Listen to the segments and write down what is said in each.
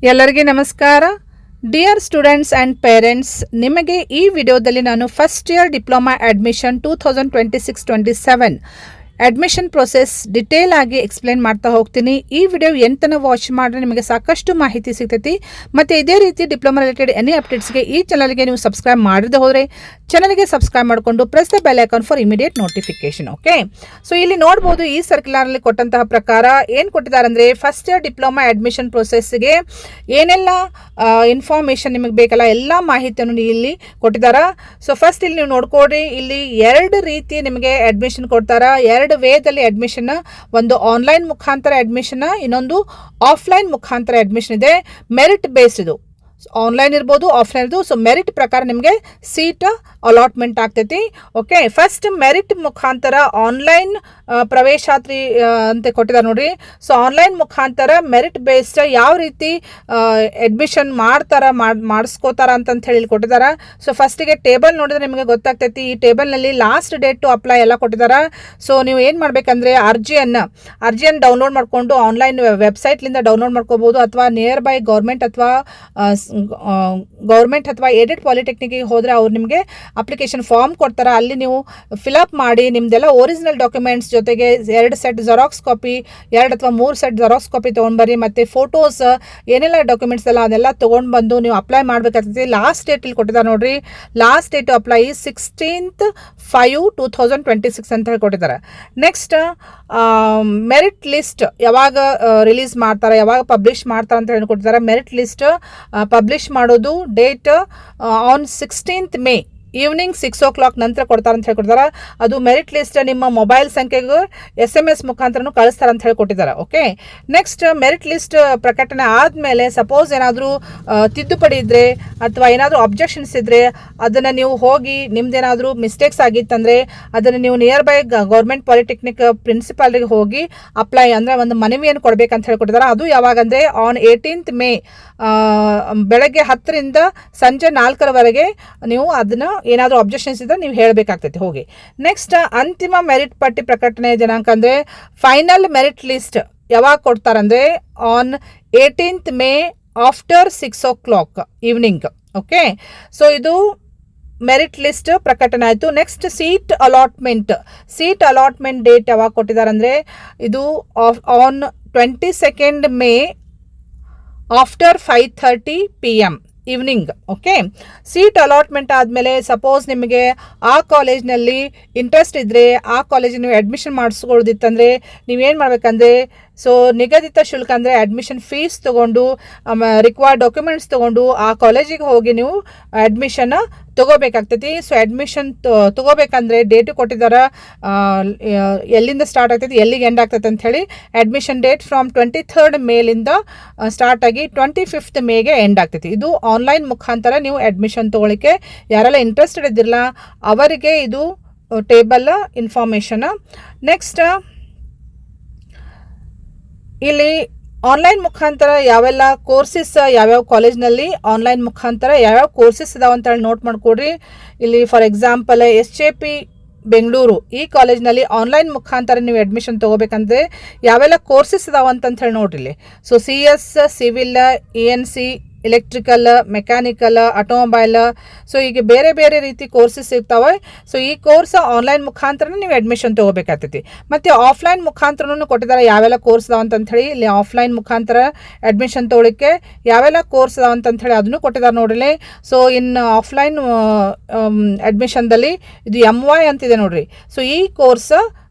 ಎಲ್ಲರಿಗೆ ನಮಸ್ಕಾರ. Dear students and parents, ನಿಮಗೆ ಈ ವಿಡಿಯೋದಲ್ಲಿ ನಾನು first year diploma admission 2026-27 admission process detail ಆಗಿ ಎಕ್ಸ್ಪ್ಲೇನ್ ಮಾಡ್ತಾ ಹೋಗ್ತೀನಿ. ಈ ವಿಡಿಯೋ ಎಂತನ ವಾಚ್ ಮಾಡಿದ್ರೆ ನಿಮಗೆ ಸಾಕಷ್ಟು ಮಾಹಿತಿ ಸಿಗ್ತೈತಿ. ಮತ್ತು ಇದೇ ರೀತಿ ಡಿಪ್ಲೊಮಾ ರಿಲೇಟೆಡ್ ಎನಿ ಅಪ್ಡೇಟ್ಸ್ಗೆ ಈ ಚಾನಲ್ಗೆ ನೀವು ಸಬ್ಸ್ಕ್ರೈಬ್ ಮಾಡದೆ ಹೋದರೆ ಚಾನಲ್ಗೆ ಸಬ್ಸ್ಕ್ರೈಬ್ ಮಾಡಿಕೊಂಡು press the bell icon for immediate notification. Okay, so ಇಲ್ಲಿ ನೋಡ್ಬೋದು ಈ ಸರ್ಕ್ಯುಲರ್ನಲ್ಲಿ ಕೊಟ್ಟಂತಹ ಪ್ರಕಾರ ಏನು ಕೊಟ್ಟಿದ್ದಾರೆ ಅಂದರೆ, ಫಸ್ಟ್ ಇಯರ್ ಡಿಪ್ಲೊಮಾ ಅಡ್ಮಿಷನ್ ಪ್ರೊಸೆಸ್ಗೆ ಏನೆಲ್ಲ ಇನ್ಫಾರ್ಮೇಷನ್ ನಿಮಗೆ ಬೇಕಲ್ಲ ಎಲ್ಲ ಮಾಹಿತಿಯನ್ನು ಇಲ್ಲಿ ಕೊಟ್ಟಿದ್ದಾರೆ. ಸೊ ಫಸ್ಟ್ ಇಲ್ಲಿ ನೀವು ನೋಡ್ಕೊಡ್ರಿ, ಇಲ್ಲಿ ಎರಡು ರೀತಿ ನಿಮಗೆ ಅಡ್ಮಿಷನ್ ಕೊಡ್ತಾರೆ. ಎರಡು ವೇದಲ್ಲಿ ಅಡ್ಮಿಷನ್, ಒಂದು ಆನ್ಲೈನ್ ಮುಖಾಂತರ ಅಡ್ಮಿಷನ್, ಇನ್ನೊಂದು ಆಫ್ಲೈನ್ ಮುಖಾಂತರ ಅಡ್ಮಿಷನ್ ಇದೆ. ಮೆರಿಟ್ ಬೇಸ್ಡ್ ಇದು, ಆನ್ಲೈನ್ ಇರ್ಬೋದು ಆಫ್ಲೈನ್ ಇರ್ಬೋದು. ಸೊ ಮೆರಿಟ್ ಪ್ರಕಾರ ನಿಮಗೆ ಸೀಟ್ ಅಲಾಟ್ಮೆಂಟ್ ಆಗ್ತೈತಿ. ಓಕೆ, ಫಸ್ಟ್ ಮೆರಿಟ್ ಮುಖಾಂತರ ಆನ್ಲೈನ್ ಪ್ರವೇಶಾತಿ ಅಂತ ಕೊಟ್ಟಿದ್ದಾರೆ ನೋಡ್ರಿ. ಸೊ ಆನ್ಲೈನ್ ಮುಖಾಂತರ ಮೆರಿಟ್ ಬೇಸ್ಡ್ ಯಾವ ರೀತಿ ಅಡ್ಮಿಷನ್ ಮಾಡಿಸ್ಕೋತಾರ ಅಂತ ಹೇಳಿ ಕೊಟ್ಟಿದ್ದಾರೆ. ಸೊ ಫಸ್ಟಿಗೆ ಟೇಬಲ್ ನೋಡಿದ್ರೆ ನಿಮಗೆ ಗೊತ್ತಾಗ್ತೈತಿ. ಈ ಟೇಬಲ್ನಲ್ಲಿ ಲಾಸ್ಟ್ ಡೇಟ್ ಟು ಅಪ್ಲೈ ಎಲ್ಲ ಕೊಟ್ಟಿದ್ದಾರೆ. ಸೊ ನೀವು ಏನು ಮಾಡಬೇಕಂದ್ರೆ ಅರ್ಜಿಯನ್ನು ಡೌನ್ಲೋಡ್ ಮಾಡಿಕೊಂಡು ಆನ್ಲೈನ್ ವೆಬ್ಸೈಟ್ಲಿಂದ ಡೌನ್ಲೋಡ್ ಮಾಡ್ಕೋಬೋದು, ಅಥವಾ ನಿಯರ್ ಬೈ ಗೌರ್ಮೆಂಟ್ ಅಥವಾ ಏಡೆಡ್ ಪಾಲಿಟೆಕ್ನಿಕ್ಗೆ ಹೋದರೆ ಅವ್ರು ನಿಮಗೆ ಅಪ್ಲಿಕೇಶನ್ ಫಾರ್ಮ್ ಕೊಡ್ತಾರೆ. ಅಲ್ಲಿ ನೀವು ಫಿಲಪ್ ಮಾಡಿ ನಿಮ್ದೆಲ್ಲ ಒರಿಜಿನಲ್ ಡಾಕ್ಯುಮೆಂಟ್ಸ್ ಜೊತೆಗೆ 2 ಸೆಟ್ ಜೆರಾಕ್ಸ್ ಕಾಪಿ, 2 ಅಥವಾ 3 ಸೆಟ್ ಜೆರಾಕ್ಸ್ ಕಾಪಿ ತೊಗೊಂಡ್ಬರ್ರಿ. ಮತ್ತು ಫೋಟೋಸ್ ಏನೆಲ್ಲ ಡಾಕ್ಯುಮೆಂಟ್ಸ್ ಎಲ್ಲ ಅದೆಲ್ಲ ತೊಗೊಂಡು ಬಂದು ನೀವು ಅಪ್ಲೈ ಮಾಡಬೇಕಾಗ್ತೈತಿ. ಲಾಸ್ಟ್ ಡೇಟ್ ಇಲ್ಲಿ ಕೊಟ್ಟಿದ್ದಾರೆ ನೋಡ್ರಿ. ಲಾಸ್ಟ್ ಡೇಟ್ ಅಪ್ಲೈ 16/5/2026 ಅಂತ ಹೇಳಿ ಕೊಟ್ಟಿದ್ದಾರೆ. ನೆಕ್ಸ್ಟ್ ಮೆರಿಟ್ ಲಿಸ್ಟ್ ಯಾವಾಗ ರಿಲೀಸ್ ಮಾಡ್ತಾರೆ, ಯಾವಾಗ ಪಬ್ಲಿಷ್ ಮಾಡ್ತಾರೆ ಅಂತ ಹೇಳಿ ಕೊಟ್ಟಿದ್ದಾರೆ. ಮೆರಿಟ್ ಲಿಸ್ಟ್ ಪಬ್ಲಿಷ್ ಮಾಡೋದು date on 16th May evening 6 o'clock ನಂತರ ಕೊಡ್ತಾರೆ ಅಂತ ಹೇಳ್ಕೊಡ್ತಾರೆ. ಅದು ಮೆರಿಟ್ ಲಿಸ್ಟ್ ನಿಮ್ಮ ಮೊಬೈಲ್ ಸಂಖ್ಯೆಗೆ SMS ಮುಖಾಂತರನೂ ಕಳಿಸ್ತಾರೆ ಅಂತ ಹೇಳ್ಕೊಟ್ಟಿದ್ದಾರೆ. ಓಕೆ, ನೆಕ್ಸ್ಟ್ ಮೆರಿಟ್ ಲಿಸ್ಟ್ ಪ್ರಕಟಣೆ ಆದಮೇಲೆ ಸಪೋಸ್ ಏನಾದರೂ ತಿದ್ದುಪಡಿ ಇದ್ದರೆ ಅಥವಾ ಏನಾದರೂ ಅಬ್ಜೆಕ್ಷನ್ಸ್ ಇದ್ದರೆ ಅದನ್ನು ನೀವು ಹೋಗಿ ನಿಮ್ದೇನಾದರೂ ಮಿಸ್ಟೇಕ್ಸ್ ಆಗಿತ್ತಂದರೆ ಅದನ್ನು ನೀವು ನಿಯರ್ ಬೈ ಗೌರ್ಮೆಂಟ್ ಪಾಲಿಟೆಕ್ನಿಕ್ ಪ್ರಿನ್ಸಿಪಾಲ್ರಿಗೆ ಹೋಗಿ ಅಪ್ಲೈ ಅಂದರೆ ಒಂದು ಮನವಿಯನ್ನು ಕೊಡಬೇಕಂತ ಹೇಳ್ಕೊಟ್ಟಿದ್ದಾರೆ. ಅದು ಯಾವಾಗಂದರೆ ಆನ್ 18th May ಬೆಳಗ್ಗೆ 10ರಿಂದ ಸಂಜೆ 4ರವರೆಗೆ ನೀವು ಅದನ್ನು ಏನಾದರೂ ಅಬ್ಜೆಕ್ಷನ್ಸ್ ಇದ್ದರೆ ನೀವು ಹೇಳಬೇಕಾಗ್ತೈತಿ ಹೋಗಿ. ನೆಕ್ಸ್ಟ್ ಅಂತಿಮ ಮೆರಿಟ್ ಪಟ್ಟಿ ಪ್ರಕಟಣೆ ದಿನಾಂಕ ಅಂದರೆ ಫೈನಲ್ ಮೆರಿಟ್ ಲಿಸ್ಟ್ ಯಾವಾಗ ಕೊಡ್ತಾರಂದರೆ on 18th May after 6 o'clock evening. Okay, so ಇದು ಮೆರಿಟ್ ಲಿಸ್ಟ್ ಪ್ರಕಟಣೆ ಆಯಿತು. ನೆಕ್ಸ್ಟ್ ಸೀಟ್ ಅಲಾಟ್ಮೆಂಟ್ ಡೇಟ್ ಯಾವಾಗ ಕೊಟ್ಟಿದ್ದಾರೆ ಅಂದರೆ ಇದು on 22nd May after 5:30 PM evening. Okay, seat allotment ಆದಮೇಲೆ ಸಪೋಸ್ ನಿಮಗೆ ಆ ಕಾಲೇಜ್ನಲ್ಲಿ ಇಂಟ್ರೆಸ್ಟ್ ಇದ್ದರೆ ಆ ಕಾಲೇಜಿಗೆ ನೀವು ಅಡ್ಮಿಷನ್ ಮಾಡಿಸ್ಕೊಳ್ಳೋದಿತ್ತಂದರೆ ನೀವೇನು ಮಾಡಬೇಕಂದ್ರೆ, ಸೊ ನಿಗದಿತ ಶುಲ್ಕ ಅಂದರೆ ಅಡ್ಮಿಷನ್ ಫೀಸ್ ತೊಗೊಂಡು ರಿಕ್ವೈರ್ಡ್ ಡಾಕ್ಯುಮೆಂಟ್ಸ್ ತೊಗೊಂಡು ಆ ಕಾಲೇಜಿಗೆ ಹೋಗಿ ನೀವು ಅಡ್ಮಿಷನ್ ತೊಗೋಬೇಕಾಗ್ತೈತಿ. ಸೊ ಅಡ್ಮಿಷನ್ ತೊಗೋಬೇಕಂದ್ರೆ ಡೇಟು ಕೊಟ್ಟಿದ್ದಾರೆ, ಎಲ್ಲಿಂದ ಸ್ಟಾರ್ಟ್ ಆಗ್ತೈತಿ ಎಲ್ಲಿಗೆ ಎಂಡ್ ಆಗ್ತೈತೆ ಅಂಥೇಳಿ. ಅಡ್ಮಿಷನ್ ಡೇಟ್ ಫ್ರಮ್ 23rd Mayಲಿಂದ ಸ್ಟಾರ್ಟ್ ಆಗಿ 25th Mayಗೆ ಎಂಡ್ ಆಗ್ತೈತಿ. ಇದು ಆನ್ಲೈನ್ ಮುಖಾಂತರ ನೀವು ಅಡ್ಮಿಷನ್ ತೊಗೊಳಿಕ್ಕೆ ಯಾರೆಲ್ಲ ಇಂಟ್ರೆಸ್ಟೆಡ್ ಇದ್ದಿರಲ್ಲ ಅವರಿಗೆ ಇದು ಟೇಬಲ್ ಇನ್ಫಾರ್ಮೇಷನ್. ನೆಕ್ಸ್ಟ್ ಇಲ್ಲಿ ಆನ್ಲೈನ್ ಮುಖಾಂತರ ಯಾವೆಲ್ಲ ಕೋರ್ಸಸ್ ಯಾವ್ಯಾವ ಕಾಲೇಜ್ನಲ್ಲಿ ಆನ್ಲೈನ್ ಮುಖಾಂತರ ಯಾವ್ಯಾವ ಕೋರ್ಸಸ್ ಇದಾವೆ ಅಂತೇಳಿ ನೋಟ್ ಮಾಡಿಕೊಡ್ರಿ. ಇಲ್ಲಿ ಫಾರ್ ಎಕ್ಸಾಂಪಲ್ SJP ಬೆಂಗಳೂರು ಈ ಕಾಲೇಜ್ನಲ್ಲಿ ಆನ್ಲೈನ್ ಮುಖಾಂತರ ನೀವು ಅಡ್ಮಿಷನ್ ತೊಗೋಬೇಕಂದ್ರೆ ಯಾವೆಲ್ಲ ಕೋರ್ಸಸ್ ಇದಾವೆ ಅಂತ ಹೇಳಿ ನೋಡ್ರಿ. So CS, civil, ENC, electrical, mechanical, automobile, so ಈಗ ಬೇರೆ ಬೇರೆ ರೀತಿ ಕೋರ್ಸಸ್ ಇರ್ತಾವೆ. ಸೊ ಈ ಕೋರ್ಸ್ ಆನ್ಲೈನ್ ಮುಖಾಂತರ ನೀವು ಅಡ್ಮಿಷನ್ ತೊಗೋಬೇಕಾಗ್ತೈತಿ. ಮತ್ತು ಆಫ್ಲೈನ್ ಮುಖಾಂತರನೂ ಕೊಟ್ಟಿದ್ದಾರೆ ಯಾವೆಲ್ಲ ಕೋರ್ಸ್ ಇದಾವೆ ಅಂತಂಥೇಳಿ. ಇಲ್ಲಿ ಆಫ್ಲೈನ್ ಮುಖಾಂತರ ಅಡ್ಮಿಷನ್ ತೊಗೊಳಿಕ್ಕೆ ಯಾವೆಲ್ಲ ಕೋರ್ಸ್ ಇದಾವೆ ಅಂತಂಥೇಳಿ ಅದನ್ನು ಕೊಟ್ಟಿದ್ದಾರೆ ನೋಡ್ರಿ. ಸೊ ಆಫ್ಲೈನ್ ಅಡ್ಮಿಷನ್ದಲ್ಲಿ ಇದು MY ಅಂತಿದೆ ನೋಡ್ರಿ. ಸೊ ಈ ಕೋರ್ಸ್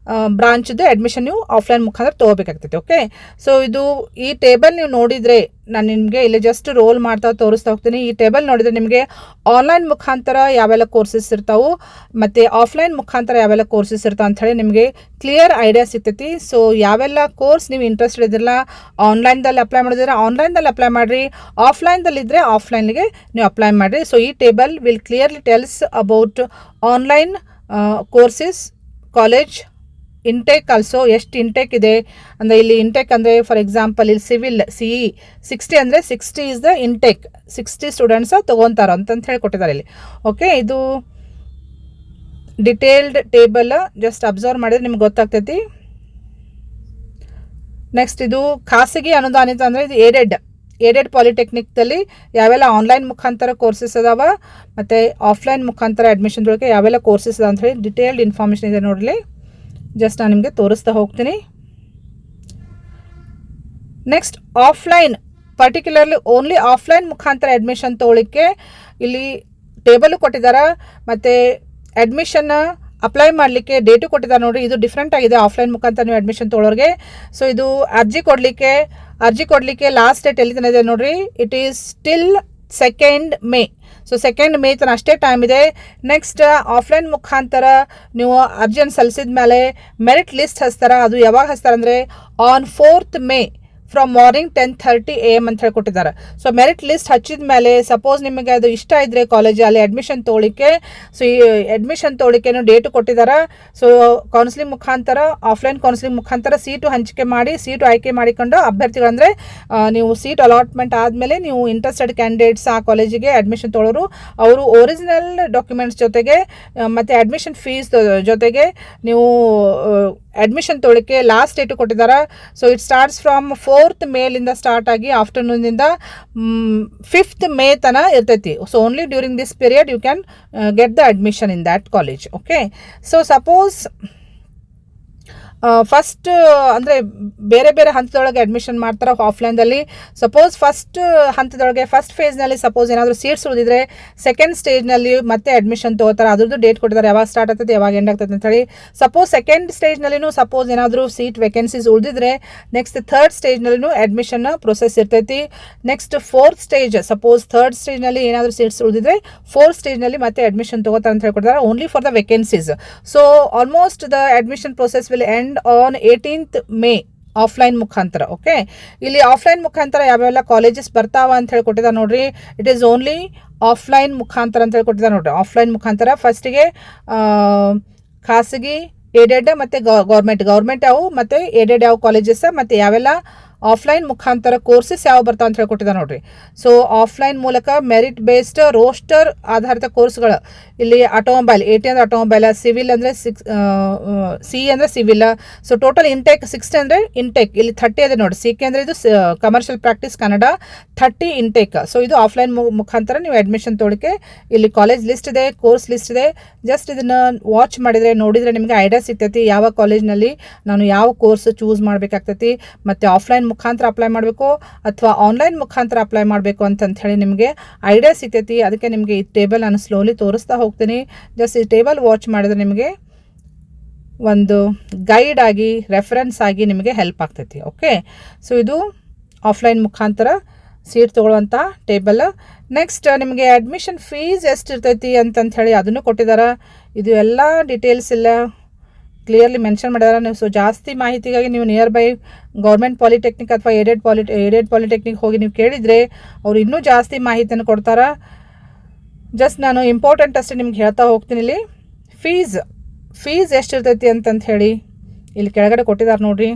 ಬ್ರಾಂಚ್ದು ಅಡ್ಮಿಷನ್ ನೀವು ಆಫ್ಲೈನ್ ಮುಖಾಂತರ ತೊಗೋಬೇಕಾಗ್ತೈತಿ. ಓಕೆ, ಸೊ ಇದು ಈ ಟೇಬಲ್ ನೀವು ನೋಡಿದರೆ ನಾನು ನಿಮಗೆ ಇಲ್ಲಿ ಜಸ್ಟ್ ರೋಲ್ ಮಾಡ್ತಾ ತೋರಿಸ್ತಾ ಹೋಗ್ತೀನಿ. ಈ ಟೇಬಲ್ ನೋಡಿದರೆ ನಿಮಗೆ ಆನ್ಲೈನ್ ಮುಖಾಂತರ ಯಾವೆಲ್ಲ ಕೋರ್ಸಸ್ ಇರ್ತಾವೆ ಮತ್ತು ಆಫ್ಲೈನ್ ಮುಖಾಂತರ ಯಾವೆಲ್ಲ ಕೋರ್ಸಸ್ ಇರ್ತಾವೆ ಅಂಥೇಳಿ ನಿಮಗೆ ಕ್ಲಿಯರ್ ಐಡಿಯಾ ಸಿಗ್ತೈತಿ. ಸೊ ಯಾವೆಲ್ಲ ಕೋರ್ಸ್ ನೀವು ಇಂಟ್ರೆಸ್ಟೆಡ್ ಇದ್ದಿರಲ್ಲ ಆನ್ಲೈನ್ದಲ್ಲಿ ಅಪ್ಲೈ ಮಾಡಿದ್ರೆ ಆನ್ಲೈನ್ದಲ್ಲಿ ಅಪ್ಲೈ ಮಾಡಿರಿ, ಆಫ್ಲೈನ್ದಲ್ಲಿದ್ದರೆ ಆಫ್ಲೈನ್ಗೆ ನೀವು ಅಪ್ಲೈ ಮಾಡಿರಿ. ಸೊ ಈ table will clearly tells about online courses, college intake also ಎಷ್ಟು ಇಂಟೇಕ್ ಇದೆ ಅಂದರೆ ಇಲ್ಲಿ ಇಂಟೇಕ್ ಅಂದರೆ ಫಾರ್ ಎಕ್ಸಾಂಪಲ್ ಇಲ್ಲಿ ಸಿವಿಲ್ CE 60 ಅಂದರೆ 60 ಇಸ್ ದ ಇಂಟೇಕ್, 60 ಸ್ಟೂಡೆಂಟ್ಸ್ ತೊಗೊತಾರೆ ಅಂತ ಹೇಳಿ ಕೊಟ್ಟಿದ್ದಾರೆ ಇಲ್ಲಿ. ಓಕೆ, ಇದು ಡಿಟೇಲ್ಡ್ ಟೇಬಲ್ ಜಸ್ಟ್ ಅಬ್ಸರ್ವ್ ಮಾಡಿದ್ರೆ ನಿಮ್ಗೆ ಗೊತ್ತಾಗ್ತೈತಿ. ನೆಕ್ಸ್ಟ್ ಇದು ಖಾಸಗಿ ಅನುದಾನಿತ ಅಂದರೆ ಇದು ಏಡೆಡ್ ಪಾಲಿಟೆಕ್ನಿಕ್ದಲ್ಲಿ ಯಾವೆಲ್ಲ ಆನ್ಲೈನ್ ಮುಖಾಂತರ ಕೋರ್ಸಸ್ ಅದಾವ ಮತ್ತು ಆಫ್ಲೈನ್ ಮುಖಾಂತರ ಅಡ್ಮಿಷನ್ದೊಳಗೆ ಯಾವೆಲ್ಲ ಕೋರ್ಸಸ್ ಅದಾವ ಅಂತ ಹೇಳಿ ಡಿಟೇಲ್ಡ್ ಇನ್ಫಾರ್ಮೇಷನ್ ಇದೆ ನೋಡಲಿ. ಜಸ್ಟ್ ನಾನು ನಿಮಗೆ ತೋರಿಸ್ತಾ ಹೋಗ್ತೀನಿ. Next offline, particularly only offline ಮುಖಾಂತರ ಅಡ್ಮಿಷನ್ ತೊಗೊಳಿಕ್ಕೆ ಇಲ್ಲಿ ಟೇಬಲು ಕೊಟ್ಟಿದ್ದಾರೆ ಮತ್ತು ಅಡ್ಮಿಷನ್ ಅಪ್ಲೈ ಮಾಡಲಿಕ್ಕೆ ಡೇಟು ಕೊಟ್ಟಿದ್ದಾರೆ ನೋಡಿರಿ. ಇದು ಡಿಫ್ರೆಂಟ್ ಆಗಿದೆ ಆಫ್ಲೈನ್ ಮುಖಾಂತರ ನೀವು ಅಡ್ಮಿಷನ್ ತೊಗೊಳೋರಿಗೆ. ಸೊ ಇದು ಅರ್ಜಿ ಕೊಡಲಿಕ್ಕೆ ಲಾಸ್ಟ್ ಡೇಟ್ ಎಲ್ಲಿ ತನಕ ಇದೆ ನೋಡಿರಿ. It is till 2nd May. So 2nd May ತನಕ ಅಷ್ಟೇ ಟೈಮ್ ಇದೆ. ನೆಕ್ಸ್ಟ್ ಆಫ್ಲೈನ್ ಮುಖಾಂತರ ನೀವು ಅರ್ಜಿಯನ್ನು ಸಲ್ಲಿಸಿದ ಮೇಲೆ ಮೆರಿಟ್ ಲಿಸ್ಟ್ ಹಚ್ತಾರೆ. ಅದು ಯಾವಾಗ ಹಚ್ತಾರೆ ಅಂದರೆ on 4th May from morning 10:30 AM ಅಂತ ಹೇಳಿ ಕೊಟ್ಟಿದ್ದಾರೆ. ಸೊ ಮೆರಿಟ್ ಲಿಸ್ಟ್ ಹಚ್ಚಿದ ಮೇಲೆ ಸಪೋಸ್ ನಿಮಗೆ ಅದು ಇಷ್ಟ ಇದ್ದರೆ ಕಾಲೇಜಲ್ಲಿ ಅಡ್ಮಿಷನ್ ತೊಗೊಳಿಕ್ಕೆ, ಸೊ ಈ ಅಡ್ಮಿಷನ್ ತೊಗೊಳಿಕ್ಕೆ ಡೇಟು ಕೊಟ್ಟಿದ್ದಾರೆ. ಸೊ ಕೌನ್ಸಿಲಿಂಗ್ ಮುಖಾಂತರ, ಆಫ್ಲೈನ್ ಕೌನ್ಸಿಲಿಂಗ್ ಮುಖಾಂತರ ಸೀಟು ಹಂಚಿಕೆ ಮಾಡಿ, ಸೀಟು ಆಯ್ಕೆ ಮಾಡಿಕೊಂಡು ಅಭ್ಯರ್ಥಿಗಳಂದರೆ ನೀವು ಸೀಟ್ ಅಲಾಟ್ಮೆಂಟ್ ಆದಮೇಲೆ ನೀವು ಇಂಟ್ರೆಸ್ಟೆಡ್ ಕ್ಯಾಂಡಿಡೇಟ್ಸ್ ಆ ಕಾಲೇಜಿಗೆ ಅಡ್ಮಿಷನ್ ತೊಗೊಳೋರು ಅವರು ಒರಿಜಿನಲ್ ಡಾಕ್ಯುಮೆಂಟ್ಸ್ ಜೊತೆಗೆ ಮತ್ತು ಅಡ್ಮಿಷನ್ ಫೀಸ್ ಜೊತೆಗೆ ನೀವು ಅಡ್ಮಿಷನ್ ತೊಗೊಳಿಕ್ಕೆ ಲಾಸ್ಟ್ ಡೇಟು ಕೊಟ್ಟಿದ್ದಾರೆ. So it starts from 4th May start ಆಗಿ ಆಫ್ಟರ್ನೂನಿಂದ 5th May ತನಕ ಇರ್ತೈತಿ. So only during this period you can get the admission in that college. Okay, so suppose first ಅಂದರೆ ಬೇರೆ ಬೇರೆ ಹಂತದೊಳಗೆ ಅಡ್ಮಿಷನ್ ಮಾಡ್ತಾರೆ ಆಫ್ಲೈನ್ದಲ್ಲಿ. ಸಪೋಸ್ ಫಸ್ಟ್ ಹಂತದೊಳಗೆ ಫಸ್ಟ್ ಫೇಸ್ನಲ್ಲಿ ಸಪೋಸ್ ಏನಾದರೂ ಸೀಟ್ಸ್ ಉಳಿದಿದ್ರೆ ಸೆಕೆಂಡ್ ಸ್ಟೇಜ್ನಲ್ಲಿ ಮತ್ತೆ ಅಡ್ಮಿಷನ್ ತೊಗೋತಾರೆ. ಅದ್ರದ್ದು ಡೇಟ್ ಕೊಟ್ಟಿದ್ದಾರೆ, ಯಾವಾಗ ಸ್ಟಾರ್ಟ್ ಆಗ್ತದೆ ಯಾವಾಗ ಎಂಡ್ ಆಗ್ತದೆ ಅಂತೇಳಿ. ಸಪೋಸ್ ಸೆಕೆಂಡ್ ಸ್ಟೇಜ್ನಲ್ಲಿನೂ ಸಪೋಸ್ ಏನಾದರೂ ಸೀಟ್ ವೇಕೆನ್ಸೀಸ್ ಉಳಿದಿದ್ರೆ ನೆಕ್ಸ್ಟ್ ಥರ್ಡ್ ಸ್ಟೇಜ್ನಲ್ಲಿನೂ ಅಡ್ಮಿಷನ್ ಪ್ರೊಸೆಸ್ ಇರ್ತೈತಿ. ನೆಕ್ಸ್ಟ್ 4th ಸ್ಟೇಜ್, ಸಪೋಸ್ ಥರ್ಡ್ ಸ್ಟೇಜ್ನಲ್ಲಿ ಏನಾದರೂ ಸೀಟ್ಸ್ ಉಳಿದಿದ್ರೆ 4th ಸ್ಟೇಜ್ನಲ್ಲಿ ಮತ್ತೆ ಅಡ್ಮಿಷನ್ ತೊಗೋತಾರೆ ಅಂತ ಹೇಳ್ಕೊಡ್ತಾರೆ, only for the vacancies. So almost the admission process will end on 18th May offline ಮುಖಾಂತರ. ಓಕೆ, ಇಲ್ಲಿ ಆಫ್ಲೈನ್ ಮುಖಾಂತರ ಯಾವ್ಯಾವೆಲ್ಲ ಕಾಲೇಜಸ್ ಬರ್ತಾವ ಅಂತ ಹೇಳಿ ಕೊಟ್ಟಿದ್ದಾರೆ ನೋಡ್ರಿ. ಇಟ್ ಈಸ್ ಓನ್ಲಿ ಆಫ್ಲೈನ್ ಮುಖಾಂತರ ಅಂತ ಹೇಳಿ ಕೊಟ್ಟಿದ್ದಾರೆ ನೋಡ್ರಿ. ಆಫ್ಲೈನ್ ಮುಖಾಂತರ ಫಸ್ಟಿಗೆ ಖಾಸಗಿ, ಏಡೆಡ್ ಮತ್ತು ಗೌರ್ಮೆಂಟ್ ಯಾವ ಮತ್ತು ಏಡೆಡ್ ಯಾವ ಕಾಲೇಜಸ್ ಮತ್ತು ಯಾವೆಲ್ಲ ಆಫ್ಲೈನ್ ಮುಖಾಂತರ ಕೋರ್ಸಸ್ ಯಾವ ಬರ್ತಾವ ಅಂತ ಹೇಳಿ ಕೊಟ್ಟಿದ್ದಾರೆ ನೋಡ್ರಿ. ಸೊ ಆಫ್ಲೈನ್ ಮೂಲಕ ಮೆರಿಟ್ ಬೇಸ್ಡ್ ರೋಸ್ಟರ್ ಆಧಾರಿತ ಕೋರ್ಸ್ಗಳು ಇಲ್ಲಿ ಆಟೋಮೊಬೈಲ್, AT ಅಂದರೆ ಆಟೋಮೊಬೈಲ್, ಸಿವಿಲ್ ಅಂದರೆ CE ಅಂದರೆ ಸಿವಿಲ್. ಸೊ ಟೋಟಲ್ ಇಂಟೇಕ್ 60 ಅಂದರೆ ಇಂಟೇಕ್ ಇಲ್ಲಿ 30 ಇದೆ ನೋಡಿ. CK ಅಂದರೆ ಇದು commercial practice Kannada, 30 intake. So ಇದು ಆಫ್ಲೈನ್ ಮುಖಾಂತರ ನೀವು ಅಡ್ಮಿಷನ್ ತೊಗೊಳಿಕ್ಕೆ ಇಲ್ಲಿ ಕಾಲೇಜ್ ಲಿಸ್ಟ್ ಇದೆ, ಕೋರ್ಸ್ ಲಿಸ್ಟ್ ಇದೆ. ಜಸ್ಟ್ ಇದನ್ನು ವಾಚ್ ಮಾಡಿದರೆ ನೋಡಿದರೆ ನಿಮಗೆ ಐಡಿಯಾ ಸಿಗ್ತೈತಿ ಯಾವ ಕಾಲೇಜ್ನಲ್ಲಿ ನಾನು ಯಾವ ಕೋರ್ಸ್ ಚೂಸ್ ಮಾಡಬೇಕಾಗ್ತೈತಿ ಮತ್ತು ಆಫ್ಲೈನ್ ಮುಖಾಂತರ ಅಪ್ಲೈ ಮಾಡಬೇಕು ಅಥವಾ ಆನ್ಲೈನ್ ಮುಖಾಂತರ ಅಪ್ಲೈ ಮಾಡಬೇಕು ಅಂತ ಹೇಳಿ ನಿಮಗೆ ಐಡಿಯಾ ಸಿಗ್ತೈತಿ. ಅದಕ್ಕೆ ನಿಮಗೆ ಈ ಟೇಬಲ್ ನಾನು ಸ್ಲೋಲಿ ತೋರಿಸ್ತಾ ಹೋಗ್ತೀನಿ. ಜಸ್ಟ್ ಈ ಟೇಬಲ್ ವಾಚ್ ಮಾಡಿದ್ರೆ ನಿಮಗೆ ಒಂದು ಗೈಡ್ ಆಗಿ, ರೆಫರೆನ್ಸ್ ಆಗಿ ನಿಮಗೆ ಹೆಲ್ಪ್ ಆಗ್ತೈತಿ. ಓಕೆ, ಸೊ ಇದು ಆಫ್ಲೈನ್ ಮುಖಾಂತರ ಸೀಟ್ ತೊಗೊಳ್ಳುವಂಥ ಟೇಬಲ್. ನೆಕ್ಸ್ಟ್ ನಿಮಗೆ ಅಡ್ಮಿಷನ್ ಫೀಸ್ ಎಷ್ಟು ಇರ್ತೈತಿ ಅಂತ ಹೇಳಿ ಅದನ್ನು ಕೊಟ್ಟಿದ್ದಾರೆ. ಇದು ಎಲ್ಲ ಡೀಟೇಲ್ಸ್ ಇಲ್ಲ ಕ್ಲಿಯರ್ಲಿ ಮೆನ್ಷನ್ ಮಾಡಿದಾರೆ. ನೀವು ಸೊ ಜಾಸ್ತಿ ಮಾಹಿತಿಗಾಗಿ ನೀವು ನಿಯರ್ ಬೈ ಗೌರ್ಮೆಂಟ್ ಪಾಲಿಟೆಕ್ನಿಕ್ ಅಥವಾ ಏಡೆಡ್ ಪಾಲಿಟೆಕ್ನಿಕ್ ಹೋಗಿ ನೀವು ಕೇಳಿದರೆ ಅವರು ಇನ್ನೂ ಜಾಸ್ತಿ ಮಾಹಿತಿಯನ್ನು ಕೊಡ್ತಾರೆ. ಜಸ್ಟ್ ನಾನು ಇಂಪಾರ್ಟೆಂಟ್ ಅಷ್ಟೇ ನಿಮ್ಗೆ ಹೇಳ್ತಾ ಹೋಗ್ತೀನಿ. ಇಲ್ಲಿ ಫೀಸ್ ಎಷ್ಟಿರ್ತೈತಿ ಅಂತ ಹೇಳಿ ಇಲ್ಲಿ ಕೆಳಗಡೆ ಕೊಟ್ಟಿದ್ದಾರೆ ನೋಡಿರಿ.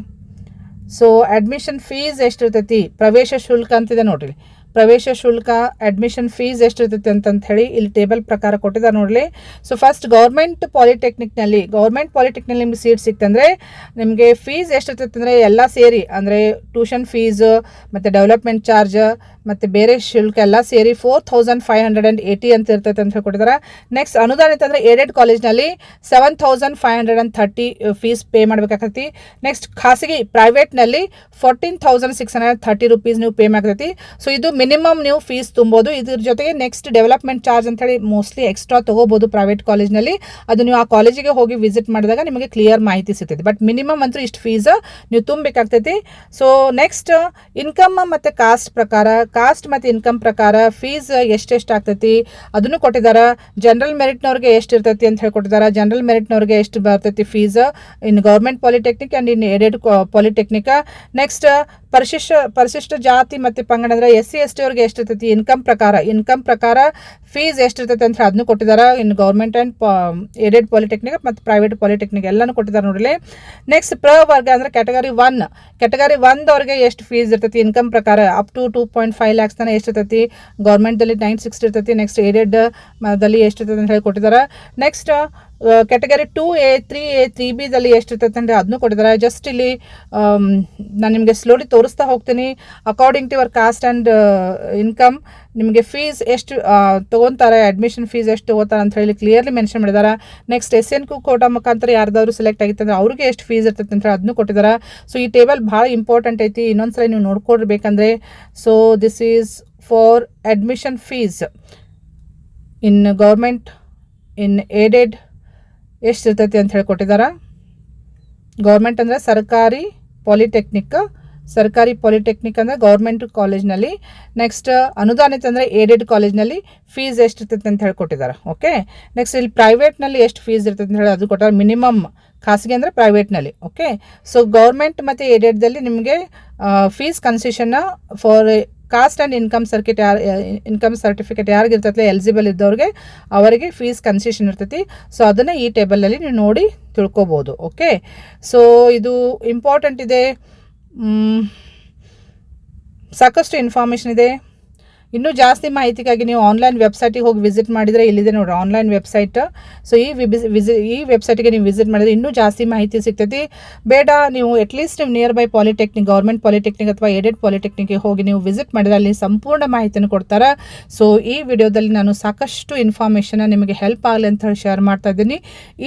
ಸೊ ಅಡ್ಮಿಷನ್ ಫೀಸ್ ಎಷ್ಟಿರ್ತೈತಿ, ಪ್ರವೇಶ ಶುಲ್ಕ ಅಂತಿದೆ ನೋಡಿರಿ. ಪ್ರವೇಶ ಶುಲ್ಕ, ಅಡ್ಮಿಷನ್ ಫೀಸ್ ಎಷ್ಟಿರ್ತೈತಿ ಅಂತ ಹೇಳಿ ಇಲ್ಲಿ ಟೇಬಲ್ ಪ್ರಕಾರ ಕೊಟ್ಟಿದ್ದಾರೆ ನೋಡಲಿ. ಸೊ ಫಸ್ಟ್ ಗೌರ್ಮೆಂಟ್ ಪಾಲಿಟೆಕ್ನಿಕ್ನಲ್ಲಿ ನಿಮ್ಗೆ ಸೀಟ್ ಸಿಕ್ತಂದರೆ ನಿಮಗೆ ಫೀಸ್ ಎಷ್ಟಿರ್ತೈತೆ ಅಂದರೆ ಎಲ್ಲ ಸೇರಿ ಅಂದರೆ ಟ್ಯೂಷನ್ ಫೀಸ್ ಮತ್ತು ಡೆವಲಪ್ಮೆಂಟ್ ಚಾರ್ಜ್ ಮತ್ತು ಬೇರೆ ಶುಲ್ಕ ಎಲ್ಲ ಸೇರಿ 4580 ಅಂತ ಇರ್ತೈತೆ ಅಂತ ಹೇಳ್ಕೊಟ್ಟಿದ್ದಾರೆ. ನೆಕ್ಸ್ಟ್ ಅನುದಾನಿತ ಅಂದರೆ ಏಡೆಡ್ ಕಾಲೇಜ್ನಲ್ಲಿ 7530 ಫೀಸ್ ಪೇ ಮಾಡಬೇಕಾಗ್ತೈತಿ. ನೆಕ್ಸ್ಟ್ ಖಾಸಗಿ ಪ್ರೈವೇಟ್ನಲ್ಲಿ 14,630 ರೂಪೀಸ್ ನೀವು ಪೇ ಮಾಡತೈತಿ. ಸೊ ಇದು ಮಿನಿಮಮ್ ನೀವು ಫೀಸ್ ತುಂಬೋದು. ಇದ್ರ ಜೊತೆಗೆ ನೆಕ್ಸ್ಟ್ ಡೆವಲಪ್ಮೆಂಟ್ ಚಾರ್ಜ್ ಅಂತೇಳಿ ಮೋಸ್ಟ್ಲಿ ಎಕ್ಸ್ಟ್ರಾ ತೊಗೋಬೋದು ಪ್ರೈವೇಟ್ ಕಾಲೇಜ್ನಲ್ಲಿ. ಅದು ನೀವು ಆ ಕಾಲೇಜಿಗೆ ಹೋಗಿ ವಿಸಿಟ್ ಮಾಡಿದಾಗ ನಿಮಗೆ ಕ್ಲಿಯರ್ ಮಾಹಿತಿ ಸಿಗ್ತೈತಿ. ಬಟ್ ಮಿನಿಮಮ್ ಅಂತೂ ಇಷ್ಟು ಫೀಸ್ ನೀವು ತುಂಬಬೇಕಾಗ್ತೈತಿ. ಸೊ ನೆಕ್ಸ್ಟ್ ಇನ್ಕಮ್ ಮತ್ತು ಕಾಸ್ಟ್ ಮತ್ತು ಇನ್ಕಮ್ ಪ್ರಕಾರ ಫೀಸ್ ಎಷ್ಟೆಷ್ಟು ಆಗ್ತೈತಿ ಅದನ್ನು ಕೊಟ್ಟಿದ್ದಾರೆ. ಜನರಲ್ ಮೆರಿಟ್ನವ್ರಿಗೆ ಎಷ್ಟು ಇರ್ತೈತಿ ಅಂತ ಹೇಳ್ಕೊಟ್ಟಿದ್ದಾರೆ. ಜನರಲ್ ಮೆರಿಟ್ನವ್ರಿಗೆ ಎಷ್ಟು ಬರ್ತೈತಿ fees in government polytechnic and in aided polytechnic. Next ಪರಿಶಿಷ್ಟ ಜಾತಿ ಮತ್ತು ಪಂಗಡ ಅಂದರೆ SC ST ಅವ್ರಿಗೆ ಎಷ್ಟಿರ್ತೈತಿ ಇನ್ಕಮ್ ಪ್ರಕಾರ ಫೀಸ್ ಎಷ್ಟಿರ್ತೈತೆ ಅಂತ ಅದನ್ನು ಕೊಟ್ಟಿದ್ದಾರೆ. ಇನ್ನು ಗೌರ್ಮೆಂಟ್ ಆ್ಯಂಡ್ ಏಡೆಡ್ ಪಾಲಿಟೆಕ್ನಿಕ್ ಮತ್ತು ಪ್ರೈವೇಟ್ ಪಾಲಿಟೆಕ್ನಿಕ್ ಎಲ್ಲನೂ ಕೊಟ್ಟಿದ್ದಾರೆ ನೋಡಲಿ. ನೆಕ್ಸ್ಟ್ ಪ್ರವರ್ಗ ಅಂದರೆ ಕ್ಯಾಟಗರಿ 1 ಅವ್ರಿಗೆ ಎಷ್ಟು ಫೀಸ್ ಇರ್ತೈತಿ ಇನ್ಕಮ್ ಪ್ರಕಾರ ಅಪ್ ಟು 2.5 lakhs ತನಕ ಎಷ್ಟಿರ್ತೈತಿ. ಗೌರ್ಮೆಂಟ್ದಲ್ಲಿ 960 ಇರ್ತೈತಿ. ನೆಕ್ಸ್ಟ್ ಏಡೆಡ್ ದಲ್ಲಿ ಎಷ್ಟಿರ್ತೈತಿ ಅಂತ ಹೇಳಿ ಕೊಟ್ಟಿದ್ದಾರೆ. ನೆಕ್ಸ್ಟ್ ಕ್ಯಾಟಗರಿ 2A 3A 3Bದಲ್ಲಿ ಎಷ್ಟಿರ್ತೈತೆ ಅಂದರೆ ಅದನ್ನು ಕೊಟ್ಟಿದ್ದಾರೆ. ಜಸ್ಟ್ ಇಲ್ಲಿ ನಾನು ನಿಮಗೆ ಸ್ಲೋಲಿ ತೋರಿಸ್ತಾ ಹೋಗ್ತೀನಿ. According to your caste and income ನಿಮಗೆ ಫೀಸ್ ಎಷ್ಟು ತೊಗೊತಾರೆ, ಅಡ್ಮಿಷನ್ ಫೀಸ್ ಎಷ್ಟು ತೊಗೋತಾರೆ ಅಂತ ಹೇಳಿ ಕ್ಲಿಯರ್ಲಿ ಮೆನ್ಷನ್ ಮಾಡಿದ್ದಾರೆ. ನೆಕ್ಸ್ಟ್ SN ಕೋಟಾ ಮುಖಾಂತರ ಯಾರ್ದಾದ್ರು ಸೆಲೆಕ್ಟ್ ಆಗಿತ್ತು ಅಂದರೆ ಅವ್ರಿಗೆ ಎಷ್ಟು ಫೀಸ್ ಇರ್ತೈತೆ ಅಂತ ಹೇಳಿ ಅದನ್ನು ಕೊಟ್ಟಿದ್ದಾರೆ. ಸೊ ಈ ಟೇಬಲ್ ಭಾಳ ಇಂಪಾರ್ಟೆಂಟ್ ಐತಿ, ಇನ್ನೊಂದ್ಸಲ ನೀವು ನೋಡ್ಕೊಡ್ಬೇಕಂದ್ರೆ. So this is for admission fees in government, in aided ಎಷ್ಟು ಇರ್ತೈತಿ ಅಂತ ಹೇಳಿ ಕೊಟ್ಟಿದ್ದಾರೆ. ಗೌರ್ಮೆಂಟ್ ಅಂದರೆ ಸರ್ಕಾರಿ ಪಾಲಿಟೆಕ್ನಿಕ್ ಅಂದರೆ ಗೌರ್ಮೆಂಟ್ ಕಾಲೇಜ್ನಲ್ಲಿ. ನೆಕ್ಸ್ಟ್ ಅನುದಾನಿತ ಅಂದರೆ ಏಡೆಡ್ ಕಾಲೇಜ್ನಲ್ಲಿ ಫೀಸ್ ಎಷ್ಟು ಇರ್ತೈತೆ ಅಂತ ಹೇಳಿ ಕೊಟ್ಟಿದ್ದಾರೆ. ಓಕೆ, ನೆಕ್ಸ್ಟ್ ಇಲ್ಲಿ ಪ್ರೈವೇಟ್ನಲ್ಲಿ ಎಷ್ಟು ಫೀಸ್ ಇರ್ತೈತೆ ಅಂತ ಹೇಳಿ ಅದು ಕೊಟ್ಟಾರೆ. ಮಿನಿಮಮ್ ಖಾಸಗಿ ಅಂದರೆ ಪ್ರೈವೇಟ್ನಲ್ಲಿ. ಓಕೆ, ಸೊ ಗೌರ್ಮೆಂಟ್ ಮತ್ತು ಏಡೆಡ್ದಲ್ಲಿ ನಿಮಗೆ ಫೀಸ್ ಕನ್ಸೆಷನ್ನ for caste and income certificate ಯಾರಿಗಿರ್ತೈತೆ ಎಲಿಜಿಬಲ್ ಇದ್ದವ್ರಿಗೆ ಅವರಿಗೆ ಫೀಸ್ ಕನ್ಸೆಷನ್ ಇರ್ತೈತಿ. ಸೊ ಅದನ್ನು ಈ ಟೇಬಲಲ್ಲಿ ನೀವು ನೋಡಿ ತಿಳ್ಕೊಬೋದು. ಓಕೆ, ಸೊ ಇದು ಇಂಪಾರ್ಟೆಂಟ್ ಇದೆ, ಸಾಕಷ್ಟು ಇನ್ಫಾರ್ಮೇಷನ್ ಇದೆ. ಇನ್ನೂ ಜಾಸ್ತಿ ಮಾಹಿತಿಗಾಗಿ ನೀವು ಆನ್ಲೈನ್ ವೆಬ್ಸೈಟಿಗೆ ಹೋಗಿ ವಿಸಿಟ್ ಮಾಡಿದರೆ ಇಲ್ಲಿದೆ ನೋಡಿರಿ ಆನ್ಲೈನ್ ವೆಬ್ಸೈಟ್. ಸೊ ಈ ವೆಬ್ಸೈಟಿಗೆ ನೀವು ವಿಸಿಟ್ ಮಾಡಿದರೆ ಇನ್ನೂ ಜಾಸ್ತಿ ಮಾಹಿತಿ ಸಿಗ್ತೈತಿ. ಬೇಡ ನೀವು ಅಟ್ಲೀಸ್ಟ್ ನೀವು near by polytechnic, government polytechnic ಅಥವಾ ಏಡೆಡ್ ಪಾಲಿಟೆಕ್ನಿಕ್ಗೆ ಹೋಗಿ ನೀವು ವಿಸಿಟ್ ಮಾಡಿದರೆ ಅಲ್ಲಿ ಸಂಪೂರ್ಣ ಮಾಹಿತಿಯನ್ನು ಕೊಡ್ತಾರೆ. ಸೊ ಈ ವಿಡಿಯೋದಲ್ಲಿ ನಾನು ಸಾಕಷ್ಟು ಇನ್ಫಾರ್ಮೇಷನ್ನ ನಿಮಗೆ ಹೆಲ್ಪ್ ಆಗಲಿ ಅಂತ ಹೇಳಿ ಶೇರ್ ಮಾಡ್ತಾ ಇದ್ದೀನಿ.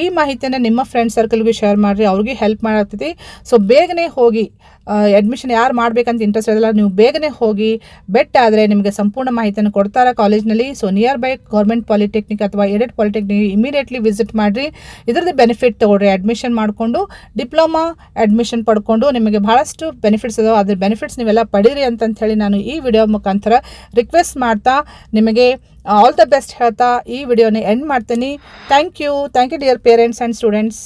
ಈ ಮಾಹಿತಿಯನ್ನು ನಿಮ್ಮ ಫ್ರೆಂಡ್ ಸರ್ಕಲ್ಗೂ ಶೇರ್ ಮಾಡಿರಿ, ಅವ್ರಿಗೆ ಹೆಲ್ಪ್ ಮಾಡಾಗ್ತೈತಿ. ಸೊ ಬೇಗನೆ ಹೋಗಿ ಅಡ್ಮಿಷನ್ ಯಾರು ಮಾಡಬೇಕಂತ ಇಂಟ್ರೆಸ್ಟ್ ಇರಲ್ಲ, ನೀವು ಬೇಗನೆ ಹೋಗಿ ಬೆಟ್ ಆದರೆ ನಿಮಗೆ ಸಂಪೂರ್ಣ ಮಾಹಿತಿಯನ್ನು ಕೊಡ್ತಾರೆ ಕಾಲೇಜ್ನಲ್ಲಿ. So near by government polytechnic ಅಥವಾ ಏಡೆಡ್ ಪಾಲಿಟೆಕ್ನಿಕ್ ಇಮಿಡಿಯೇಟ್ಲಿ ವಿಸಿಟ್ ಮಾಡಿರಿ, ಇದರದ್ದು ಬೆನಿಫಿಟ್ ತೊಗೊಳ್ರಿ. ಅಡ್ಮಿಷನ್ ಮಾಡಿಕೊಂಡು ಡಿಪ್ಲೊಮಾ ಅಡ್ಮಿಷನ್ ಪಡ್ಕೊಂಡು ನಿಮಗೆ ಭಾಳಷ್ಟು ಬೆನಿಫಿಟ್ಸ್ ಇದಾವೆ. ಅದ್ರ ಬೆನಿಫಿಟ್ಸ್ ನೀವೆಲ್ಲ ಪಡೀರಿ ಅಂತ ಹೇಳಿ ನಾನು ಈ ವಿಡಿಯೋ ಮುಖಾಂತರ ರಿಕ್ವೆಸ್ಟ್ ಮಾಡ್ತಾ ನಿಮಗೆ ಆಲ್ ದ ಬೆಸ್ಟ್ ಹೇಳ್ತಾ ಈ ವಿಡಿಯೋನ ಎಂಡ್ ಮಾಡ್ತೀನಿ. Thank you dear parents and students.